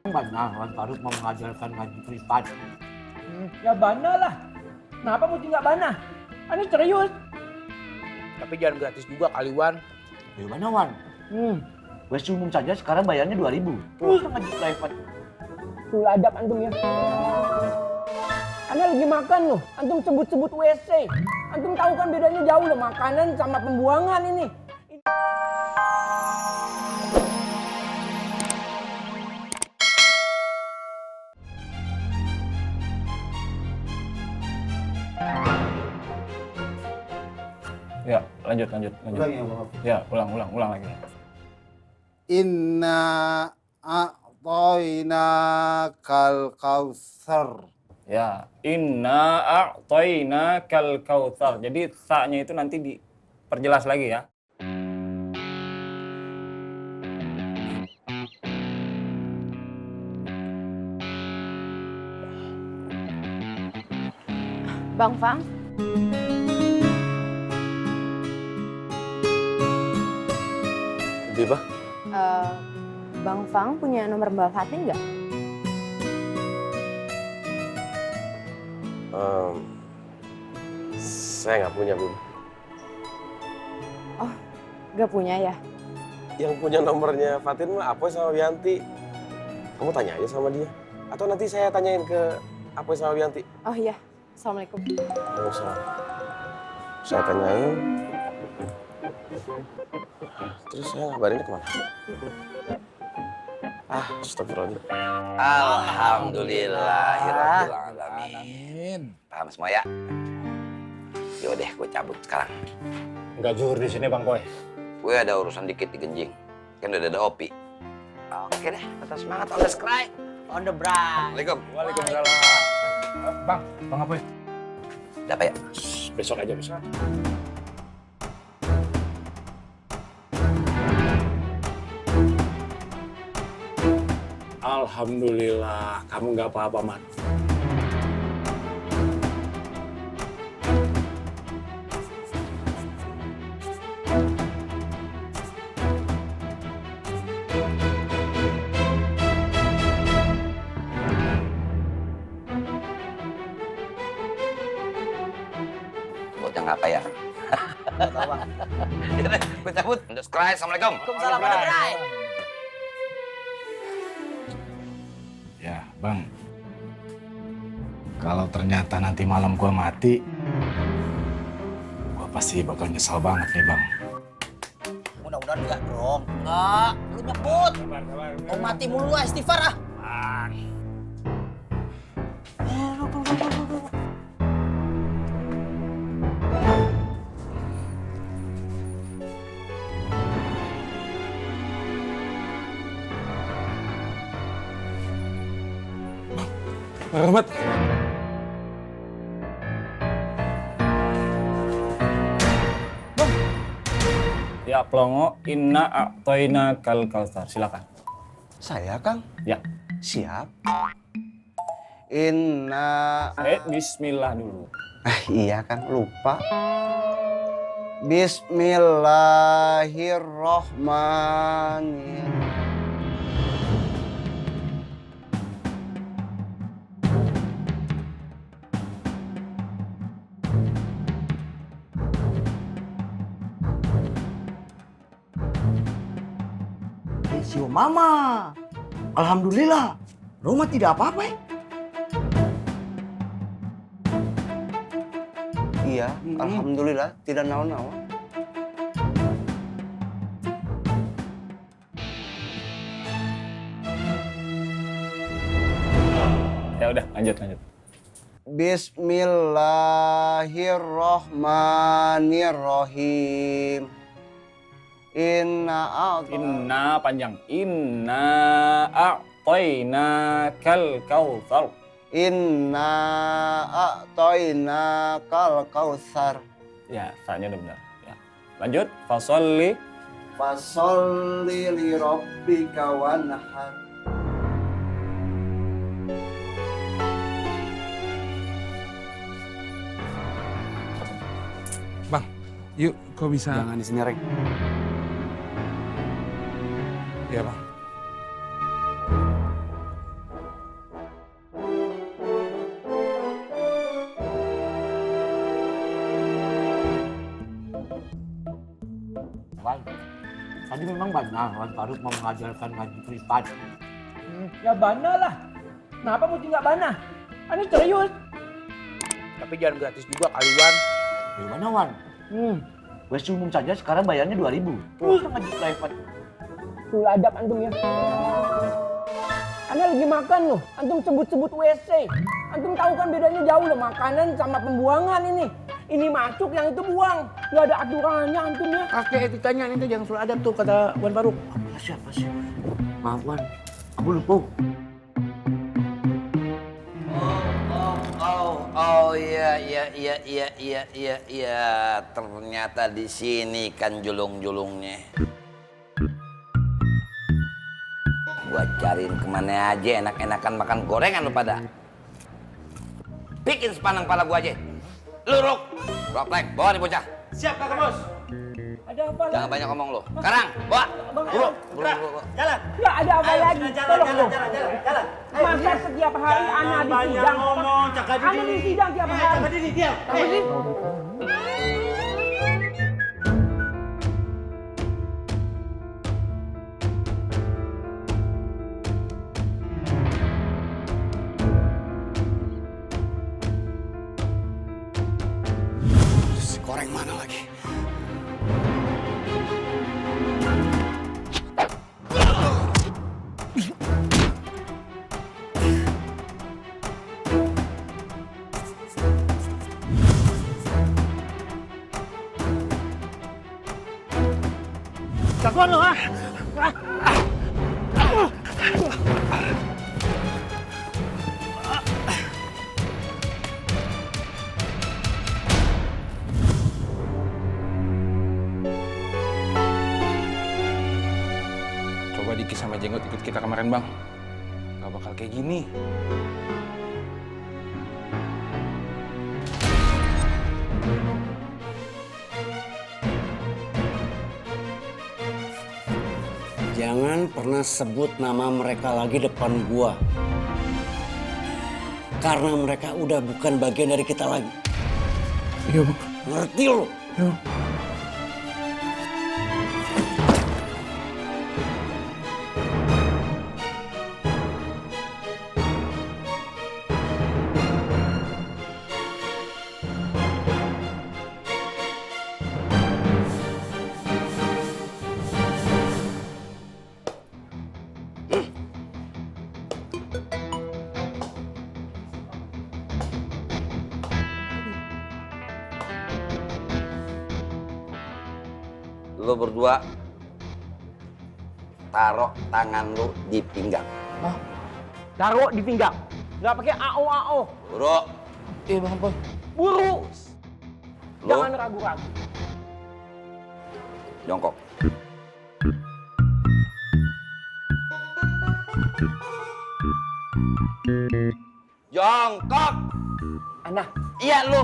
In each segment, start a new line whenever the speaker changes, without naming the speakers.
Bana, Wan Faruk mau mengajarkan ngaji privat.
Ya bana lah. Kenapa mesti nggak bana? Ini serius.
Tapi jangan gratis juga kali, Wan.
Bagaimana Wan? WC umum saja sekarang bayarnya 2.000. Terus ngaji privat.
Tuh adab antum ya. Anda lagi makan loh, antum sebut-sebut WC. Antum tahu kan bedanya jauh loh makanan sama pembuangan ini.
Ya, lanjut.
Ulang ya, maaf.
Ya, ulang lagi.
Inna a'toina kal kautsar.
Ya, inna a'toina kal kautsar. Jadi sa-nya itu nanti diperjelas lagi ya.
Bang Fang,
Biba,
Bang Fang punya nomor Mbak Fatin nggak?
saya nggak punya, Biba.
Nggak punya ya?
Yang punya nomornya Fatin mah Apoy sama Wianti. Kamu tanya aja sama dia. Atau nanti saya tanyain ke Apoy sama Wianti.
Oh iya, Assalamualaikum.
Nggak usah. Saya tanyain. Terus saya ngabarinnya kemana? Astagfirullahaladzim.
Alhamdulillahirrahmanirrahim. Paham semua ya? Yaudah, gue cabut sekarang.
Enggak zuhur di sini, Bang Koy.
Gue ada urusan dikit di Genjing. Kan udah ada Opi. Oke deh, tetap semangat on the scribe.
On the bright.
Assalamualaikum.
Waalaikumsalam. Bang Apoy.
Udah apa ya?
Besok aja, besok. Alhamdulillah, kamu nggak apa-apa, Man.
Buatnya ngapa ya? Yaudah, gue cabut. On the scribe. Assalamualaikum.
Waalaikumsalam on the bright.
Ya, Bang. Kalau ternyata nanti malam gua mati, gua pasti bakal nyesal banget nih, Bang.
Mudah-mudahan enggak dong. Enggak, lu nyebut. Mau mati mulu ah, istighfar ah.
Rahmat.
Ya, Plongo, inna a'toina kal kautsar. Silakan.
Saya, Kang.
Ya.
Siap. Inna...
Bismillah dulu.
Iya, Kang. Lupa. Bismillahirrohmanirrohim.
Sio Mama. Alhamdulillah. Rumah tidak apa-apa ya?
Iya, alhamdulillah tidak naon-naon.
Ya udah, lanjut.
Bismillahirrohmanirrohim.
Inna panjang. Inna a'toina kal kautsar.
Inna a'toina kal kautsar.
Ya, sa-nya udah benar. Ya. Lanjut. Fasolli.
Fasolli li rabbika wanhar.
Bang, yuk, kok bisa?
Jangan di sini, Rek.
Ya, Bang.
Wan, tadi memang benar Wan Faruk mau mengajarkan ngaji privat.
Ya bana lah. Kenapa mesti nggak bana? Ini serius. Tapi jangan gratis juga kali Wan.
Gimana Wan? Les umum saja sekarang bayarnya 2.000. Terus ngaji private.
Tuh adab antum ya. Anda lagi makan loh, antum sebut-sebut WC. Antum tahu kan bedanya jauh loh makanan sama pembuangan ini. Ini masuk, yang itu buang. Nggak ada aturannya antum ya. Kakek etikanya itu jangan suruh adab tuh kata Wan Faruk.
Apa sih? Maaf Wan, aku lupa.
Oh iya. Ternyata di sini kan julung-julungnya. Gua cariin kemana aja enak-enakan makan gorengan lu pada. Bikin sepanang pala gua aja. Luruk, roplek, bawa nih bocah.
Siap kakak bos. Ada apa lagi?
Jangan banyak ngomong lu. Sekarang, bawa. Buruk.
Jalan. Nggak ada apa lagi. Tolong dong.
Jalan.
Masa setiap hari anak di sidang? Anak di sidang tiap hari.
Jaga diri, diam.
Apa sih?
Goreng mana lagi?
Jagoan lo ah.
Coba Diki sama Jenggot ikut kita kemarin, Bang. Gak bakal kayak gini.
Jangan pernah sebut nama mereka lagi depan gua. Karena mereka udah bukan bagian dari kita lagi.
Iya, Bang.
Ngerti lo?
Iya.
Lo berdua taruh tangan lo di pinggang.
Taruh di pinggang. Nggak pakai AO.
Bro,
Iya, Bang Pol. Buru.
lo
Jangan ragu-ragu.
jongkok. Jongkok.
Anda.
Iya lo.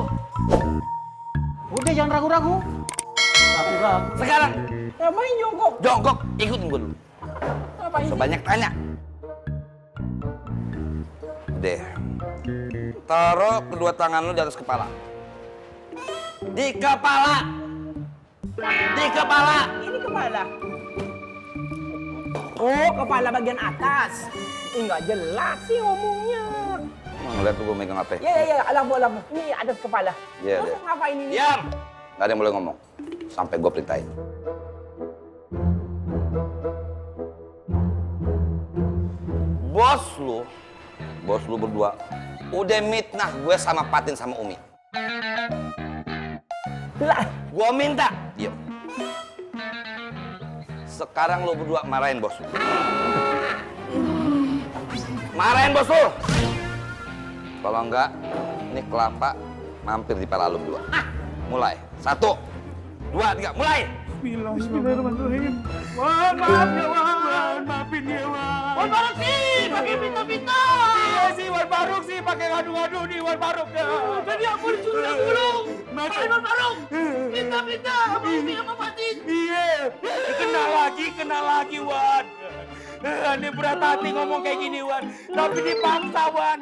Udah jangan ragu-ragu.
Ragu-ragu.
Sekarang
Ngapain jongkok?
jongkok, ikutin gue dulu.
Ngapain sih?
Sebanyak tanya. Deh. Taruh kedua tangan lu di atas kepala. Di kepala. Di kepala.
Ini kepala. Oh, kepala bagian atas. Enggak jelas sih ngomongnya.
Mau ngeliat tuh gue megang apa?
Ya, alamu. Ini atas kepala.
Iya,
Terus
iya.
ngapain ini?
Diam. Gak ada yang boleh ngomong. Sampai gue perintahin. Bos lu berdua udah mitnah gue sama Patin sama Umi.
Lah,
Gue minta, diam. Sekarang lu berdua marahin bos lu. Marahin bos lu. Kalau enggak, ini kelapa mampir di pala lu berdua. Mulai. 1, 2, 3, mulai.
Bismillahirrahmanirrahim. Wan, maaf ya Wan, maafin ya Wan. Wan Faruk sih, pakai minta-minta. Iya sih, Wan Faruk sih pakai ngadu-ngadu nih Wan Faruk ya. Jadi aku disuruh gulung. Maafin Wan Faruk. Minta-minta sama Umi sama Fatin. Iya, kena lagi Wan. Ini berat hati ngomong kayak gini Wan. Tapi dipaksa Wan.